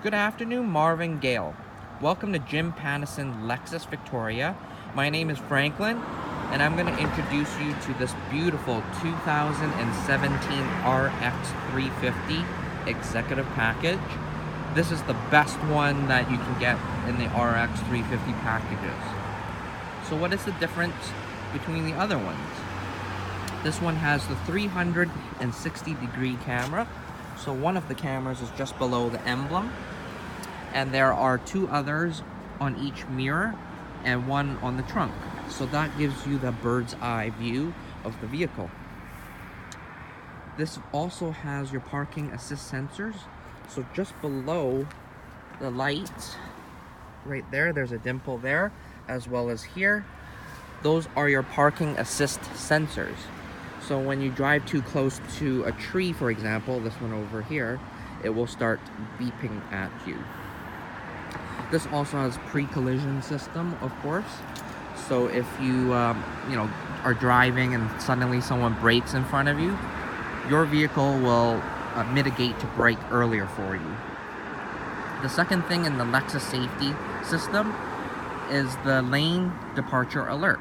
Good afternoon, Marvin Gale. Welcome to Jim Pattison Lexus Victoria. My name is Franklin, and I'm going to introduce you to this beautiful 2017 RX350 Executive Package. This is the best one that you can get in the RX350 packages. So what is the difference between the other ones? This one has the 360-degree camera. So one of the cameras is just below the emblem, and there are two others on each mirror and one on the trunk. So that gives you the bird's eye view of the vehicle. This also has your parking assist sensors. So just below the lights, right there, there's a dimple there, as well as here. Those are your parking assist sensors. So when you drive too close to a tree, for example, this one over here, it will start beeping at you. This also has pre-collision system, of course. So if you, are driving and suddenly someone brakes in front of you, your vehicle will mitigate to brake earlier for you. The second thing in the Lexus safety system is the lane departure alert.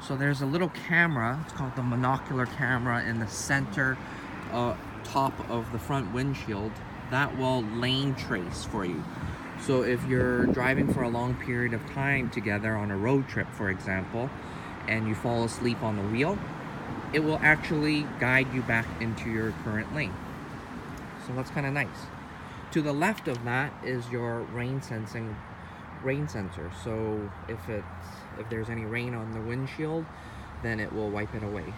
So there's a little camera, it's called the monocular camera, in the center top of the front windshield that will lane trace for you. So if you're driving for a long period of time together on a road trip, for example, and you fall asleep on the wheel, it will actually guide you back into your current lane. So that's kind of nice. To the left of that is your rain sensor. So if there's any rain on the windshield, then it will wipe it away.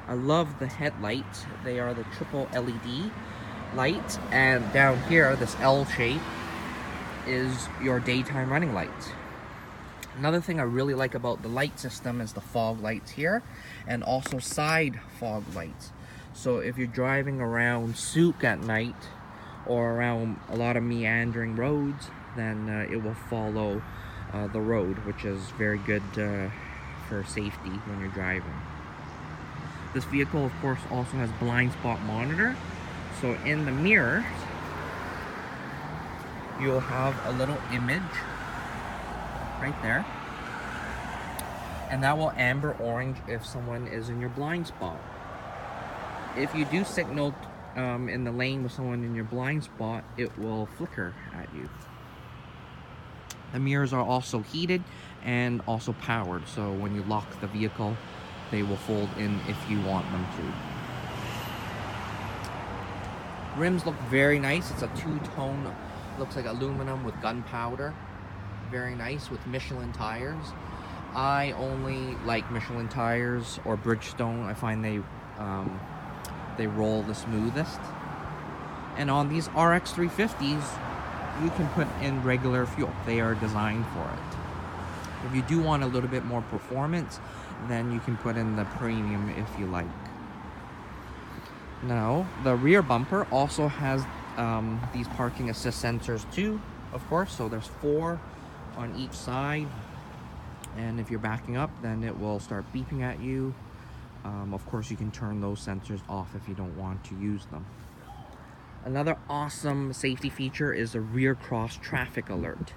I love the headlights. They are the triple LED lights, and down here, this L shape is your daytime running lights. Another thing I really like about the light system is the fog lights here, and also side fog lights. So if you're driving around Souk at night, or around a lot of meandering roads, then it will follow the road, which is very good for safety when you're driving. This vehicle, of course, also has blind spot monitor. So in the mirrors, you'll have a little image right there, and that will amber orange if someone is in your blind spot. If you do signal in the lane with someone in your blind spot, it will flicker at you. The mirrors are also heated and also powered, so when you lock the vehicle, they will fold in if you want them to. Rims look very nice. It's a two-tone, looks like aluminum with gunpowder. Very nice with Michelin tires. I only like Michelin tires or Bridgestone. I find they roll the smoothest. And on these RX350s, you can put in regular fuel. They are designed for it. If you do want a little bit more performance, then you can put in the premium if you like. Now, the rear bumper also has these parking assist sensors too, of course. So there's 4 on each side. And if you're backing up, then it will start beeping at you. Of course, you can turn those sensors off if you don't want to use them. Another awesome safety feature is a rear cross traffic alert.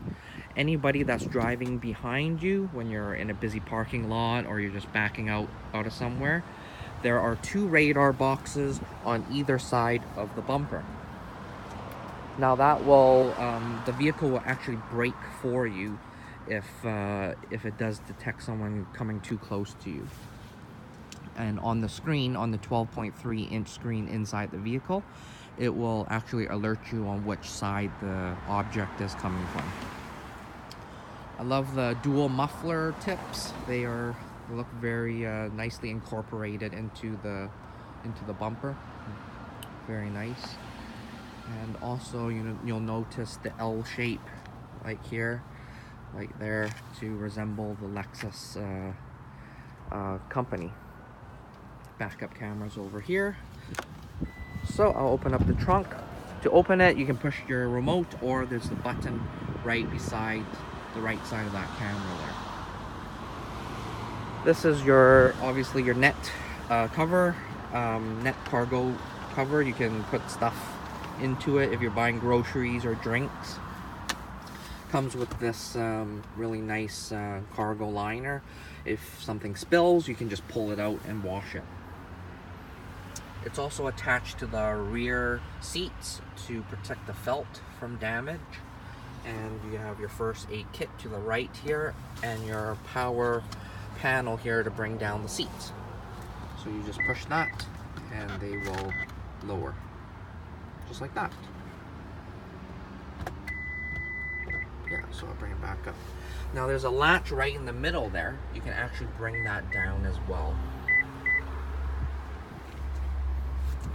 Anybody that's driving behind you when you're in a busy parking lot or you're just backing out of somewhere, there are 2 radar boxes on either side of the bumper. Now that will, the vehicle will actually brake for you if it does detect someone coming too close to you. And on the screen, on the 12.3-inch screen inside the vehicle, it will actually alert you on which side the object is coming from. I love the dual muffler tips. They look very nicely incorporated into the bumper. Very nice. And also, you'll notice the L shape, like here, like there, to resemble the Lexus company. Backup cameras over here. So I'll open up the trunk. To open it, you can push your remote, or there's the button right beside the right side of that camera there. This is obviously your net cover, net cargo cover. You can put stuff into it if you're buying groceries or drinks. Comes with this really nice cargo liner. If something spills, you can just pull it out and wash it. It's also attached to the rear seats to protect the felt from damage. And you have your first aid kit to the right here, and your power panel here to bring down the seats. So you just push that and they will lower, just like that. Yeah, so I'll bring it back up. Now there's a latch right in the middle there. You can actually bring that down as well.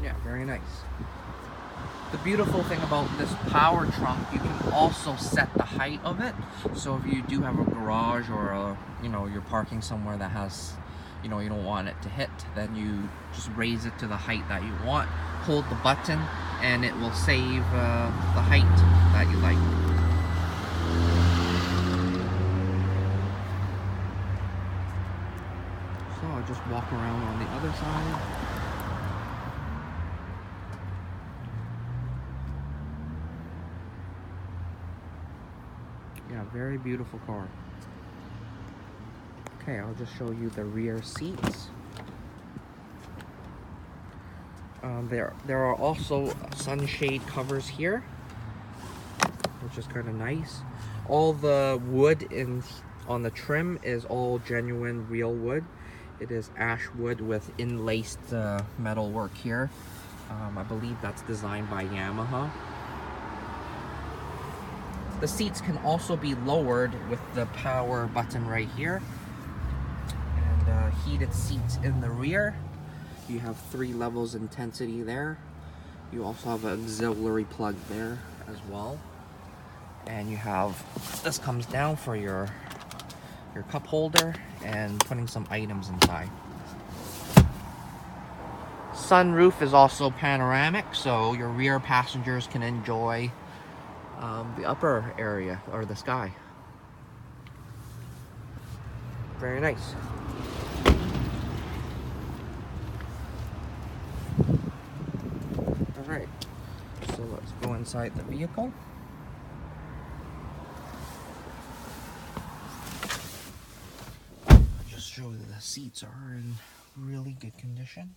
Yeah, very nice. The beautiful thing about this power trunk, you can also set the height of it. So if you do have a garage or a, you're parking somewhere that has, you don't want it to hit, then you just raise it to the height that you want. Hold the button and it will save the height that you like. So I'll just walk around on the other side. Yeah, very beautiful car. Okay, I'll just show you the rear seats. There are also sunshade covers here, which is kind of nice. All the wood on the trim is all genuine real wood. It is ash wood with inlaced metal work here. I believe that's designed by Yamaha. The seats can also be lowered with the power button right here. And heated seats in the rear. You have 3 levels intensity there. You also have an auxiliary plug there as well. And you have, this comes down for your cup holder and putting some items inside. Sunroof is also panoramic, so your rear passengers can enjoy the upper area or the sky. Very nice. Alright, so let's go inside the vehicle. I'll just show you the seats are in really good condition.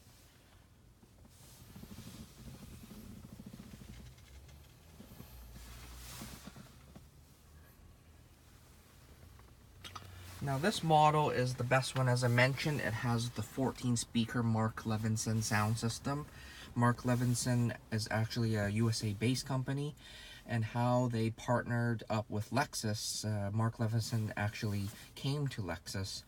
Now this model is the best one, as I mentioned. It has the 14-speaker Mark Levinson sound system. Mark Levinson is actually a USA-based company, and how they partnered up with Lexus, Mark Levinson actually came to Lexus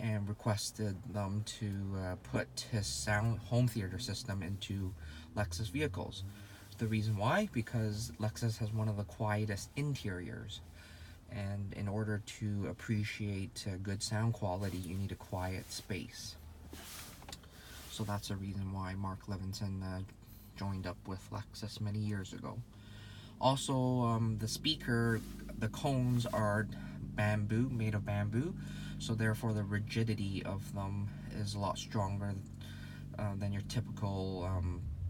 and requested them to put his sound home theater system into Lexus vehicles. The reason why? Because Lexus has one of the quietest interiors. And in order to appreciate good sound quality, you need a quiet space. So that's the reason why Mark Levinson joined up with Lexus many years ago. Also, the speaker, the cones are bamboo, made of bamboo. So therefore the rigidity of them is a lot stronger than your typical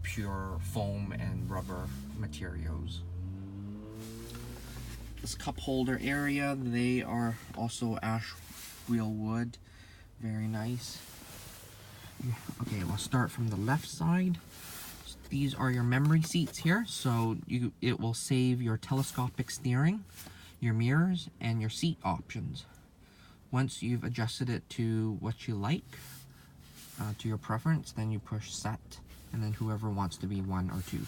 pure foam and rubber materials. This cup holder area, they are also ash wheel wood. Very nice. Okay, we'll start from the left side. These are your memory seats here, so it will save your telescopic steering, your mirrors, and your seat options. Once you've adjusted it to what you like, to your preference, then you push set, and then whoever wants to be 1 or 2.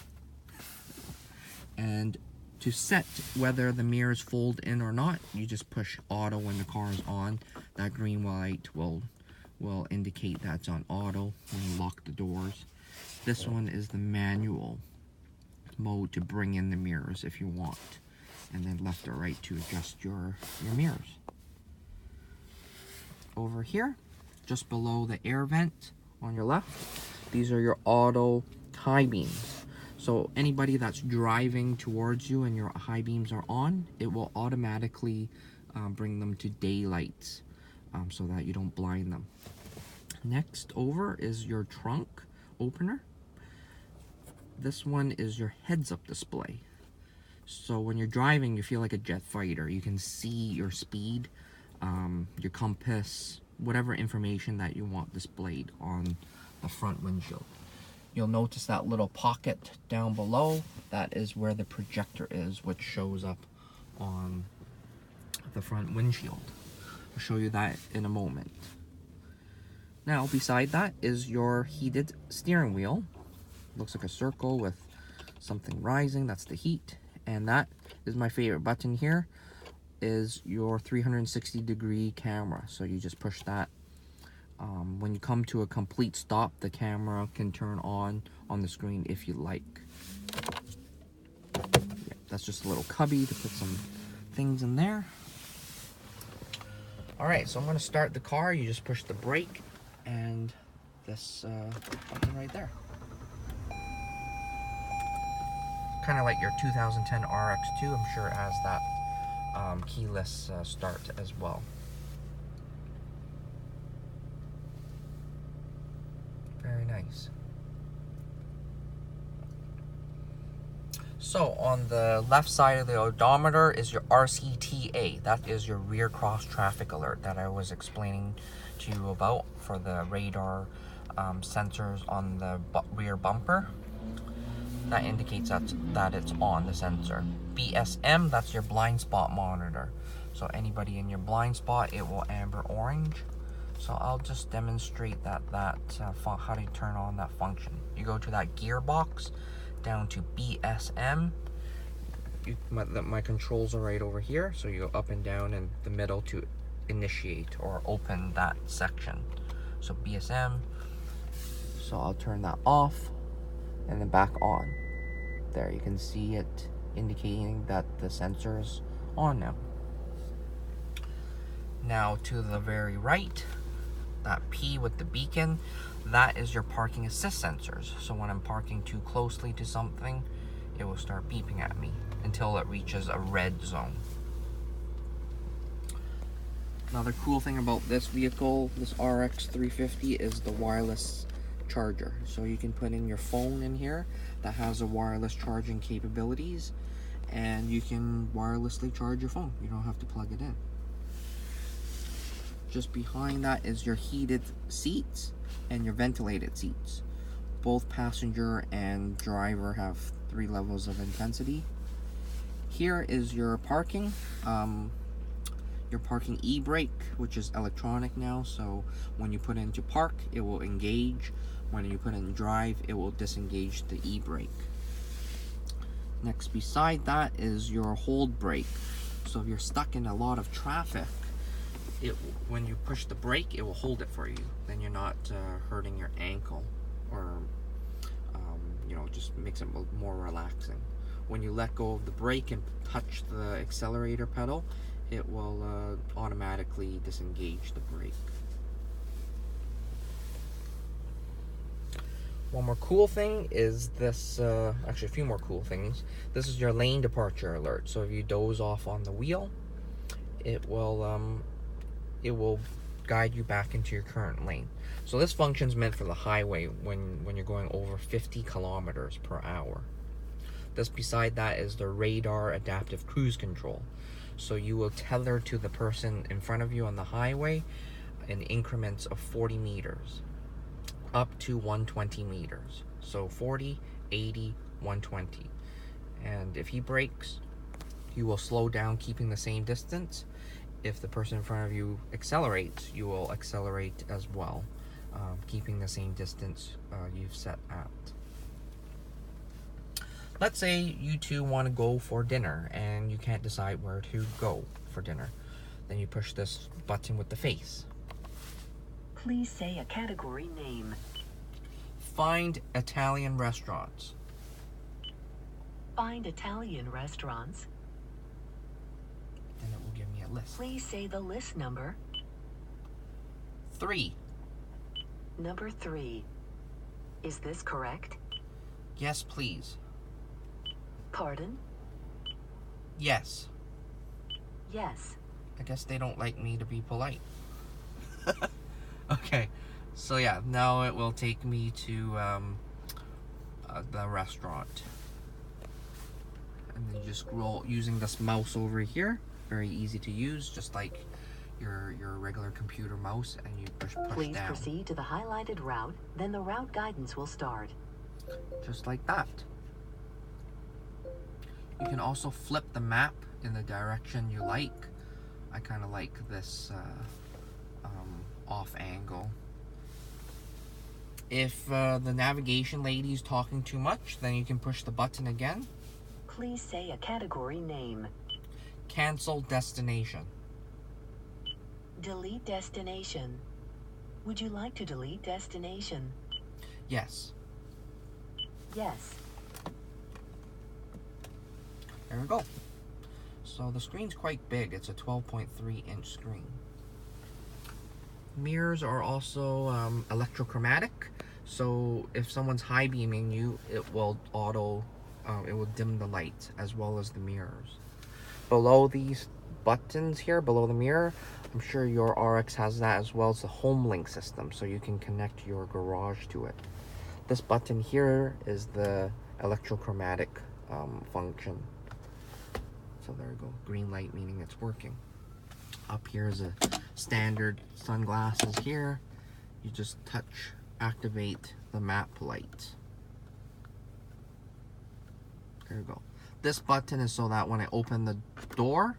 And to set whether the mirrors fold in or not, you just push auto when the car is on. That green light will indicate that's on auto when you lock the doors. This one is the manual mode to bring in the mirrors if you want, and then left or right to adjust your mirrors. Over here, just below the air vent on your left, these are your auto high beams. So anybody that's driving towards you and your high beams are on, it will automatically bring them to daylight so that you don't blind them. Next over is your trunk opener. This one is your heads-up display. So when you're driving, you feel like a jet fighter. You can see your speed, your compass, whatever information that you want displayed on the front windshield. You'll notice that little pocket down below. That is where the projector is, which shows up on the front windshield. I'll show you that in a moment. Now, beside that is your heated steering wheel. Looks like a circle with something rising. That's the heat. And that is my favorite button here, is your 360-degree camera. So you just push that. When you come to a complete stop, the camera can turn on the screen if you like. Yeah, that's just a little cubby to put some things in there. Alright, so I'm going to start the car. You just push the brake and this button right there. Kind of like your 2010 RX2, I'm sure it has that keyless start as well. Very nice. So on the left side of the odometer is your RCTA. That is your rear cross traffic alert that I was explaining to you about for the radar sensors on the rear bumper. That indicates that it's on, the sensor. BSM, that's your blind spot monitor. So anybody in your blind spot, it will amber orange. So I'll just demonstrate how to turn on that function. You go to that gearbox, down to BSM. My controls are right over here, so you go up and down in the middle to initiate or open that section. So BSM, so I'll turn that off and then back on. There, you can see it indicating that the sensor is on now. Now to the very right, that P with the beacon, that is your parking assist sensors. So when I'm parking too closely to something, it will start beeping at me until it reaches a red zone. Another cool thing about this vehicle, this RX350, is the wireless charger. So you can put in your phone in here that has a wireless charging capabilities, and you can wirelessly charge your phone. You don't have to plug it in. Just behind that is your heated seats and your ventilated seats. Both passenger and driver have 3 levels of intensity. Here is your parking. Your parking e-brake, which is electronic now, so when you put into park, it will engage. When you put in drive, it will disengage the e-brake. Next beside that is your hold brake. So if you're stuck in a lot of traffic, when you push the brake, it will hold it for you. Then you're not hurting your ankle, or just makes it more relaxing. When you let go of the brake and touch the accelerator pedal, it will automatically disengage the brake. One more cool thing is this, actually a few more cool things. This is your lane departure alert. So if you doze off on the wheel, it will guide you back into your current lane. So this function is meant for the highway when you're going over 50 kilometers per hour. Just beside that is the radar adaptive cruise control. So you will tether to the person in front of you on the highway in increments of 40 meters up to 120 meters. So 40, 80, 120. And if he brakes, you will slow down, keeping the same distance. If the person in front of you accelerates, you will accelerate as well, keeping the same distance you've set at. Let's say you two want to go for dinner and you can't decide where to go for dinner. Then you push this button with the face. Please say a category name. Find Italian restaurants. Find Italian restaurants. And it will give me a list. Please say the list number. 3. Number 3. Is this correct? Yes, please. Pardon? Yes. Yes. I guess they don't like me to be polite. Okay, so yeah, now it will take me to the restaurant. And then you just scroll using this mouse over here. Very easy to use, just like your regular computer mouse, and you push Please down. proceed to the highlighted route, then the route guidance will start. Just like that. You can also flip the map in the direction you like. I kind of like this off angle. If the navigation lady is talking too much, then you can push the button again. Please say a category name. Cancel destination. Delete destination. Would you like to delete destination? Yes. Yes. There we go. So the screen's quite big. It's a 12.3-inch screen. Mirrors are also electrochromatic. So if someone's high beaming you, it will dim the light as well as the mirrors. Below these buttons here, below the mirror, I'm sure your RX has that as well. It's a home link system, so you can connect your garage to it. This button here is the electrochromatic function. So there we go, green light meaning it's working. Up here is a standard sunglasses here. You just activate the map light. There we go. This button is so that when I open the door,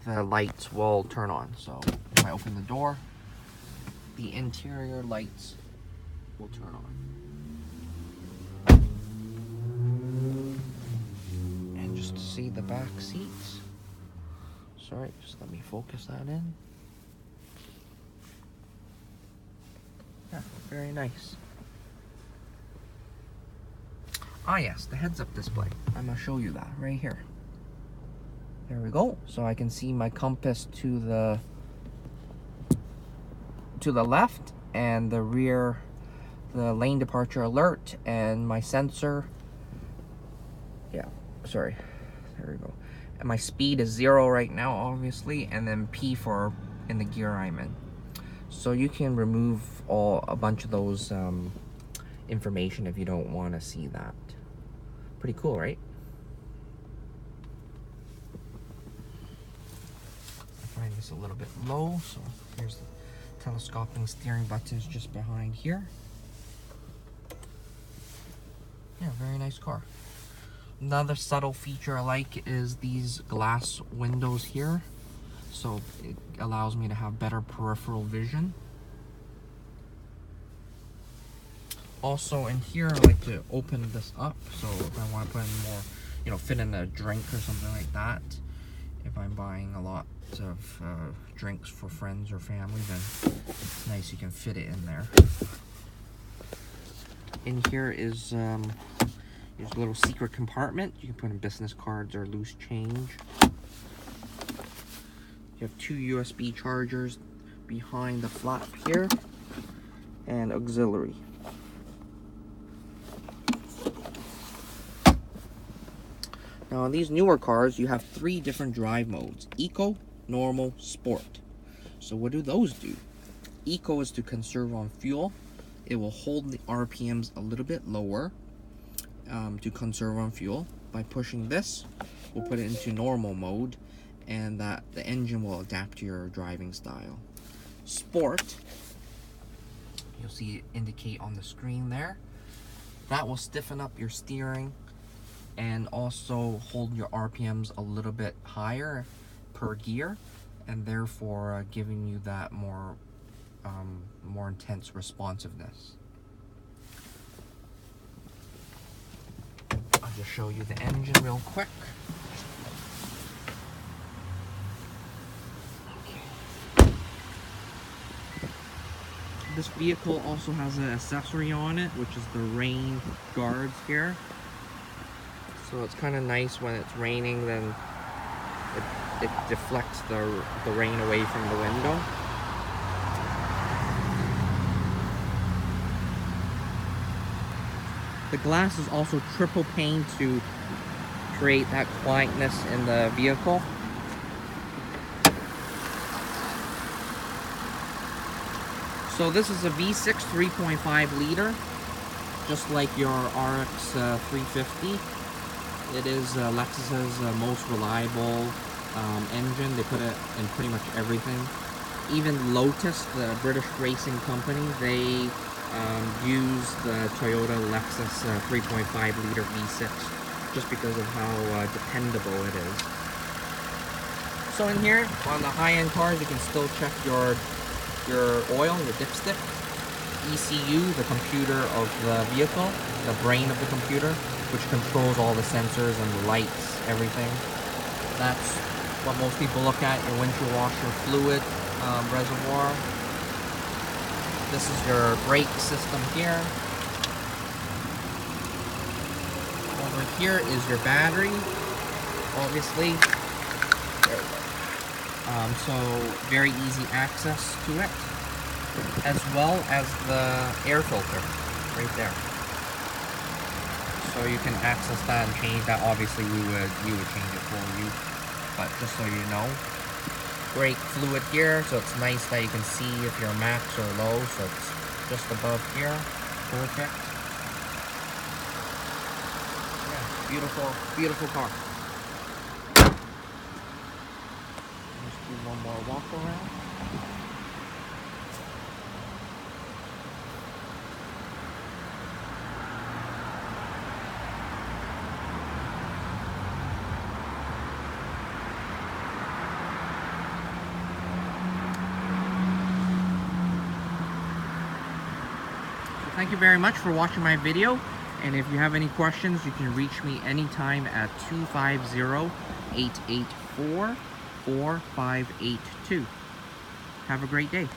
the lights will turn on. So if I open the door, the interior lights will turn on. And just to see the back seats. Sorry, just let me focus that in. Yeah, very nice. Ah yes, the heads-up display. I'm gonna show you that right here. There we go. So I can see my compass to the left, and the rear, the lane departure alert, and my sensor. Yeah, sorry. There we go. And my speed is 0 right now, obviously, and then P for in the gear I'm in. So you can remove a bunch of those information if you don't want to see that. Pretty cool, right? I find this a little bit low, so here's the telescoping steering buttons just behind here. Yeah, very nice car. Another subtle feature I like is these glass windows here. So it allows me to have better peripheral vision. Also in here, I like to open this up. So if I want to put in more, fit in a drink or something like that. If I'm buying a lot of drinks for friends or family, then it's nice you can fit it in there. In here is there's a little secret compartment. You can put in business cards or loose change. You have 2 USB chargers behind the flap here, and auxiliary. Now on these newer cars, you have 3 different drive modes: Eco, Normal, Sport. So what do those do? Eco is to conserve on fuel. It will hold the RPMs a little bit lower to conserve on fuel. By pushing this, we'll put it into normal mode, and that the engine will adapt to your driving style. Sport, you'll see it indicate on the screen there. That will stiffen up your steering and also hold your RPMs a little bit higher per gear, and therefore giving you that more intense responsiveness. I'll just show you the engine real quick. This vehicle also has an accessory on it, which is the rain guards here. So it's kind of nice when it's raining, then it deflects the rain away from the window. The glass is also triple pane to create that quietness in the vehicle. So this is a V6 3.5 liter. just like your RX350, it is Lexus's most reliable engine. They put it in pretty much everything. Even Lotus, the British racing company, they use the Toyota Lexus 3.5 liter V6 just because of how dependable it is. So in here, on the high-end cars, you can still check your oil, your dipstick. ECU, the computer of the vehicle, the brain of the computer, which controls all the sensors and the lights, everything. That's what most people look at, your windshield washer fluid reservoir. This is your brake system here. Over here is your battery, obviously. There we go. So very easy access to it, as well as the air filter right there. So you can access that and change that. Obviously we would change it for you, but just so you know. Brake fluid here, so it's nice that you can see if you're max or low, so it's just above here. Perfect. Yeah, beautiful, beautiful car. Let's do one more walk around. Thank you very much for watching my video, and if you have any questions, you can reach me anytime at 250-884-4582. Have a great day.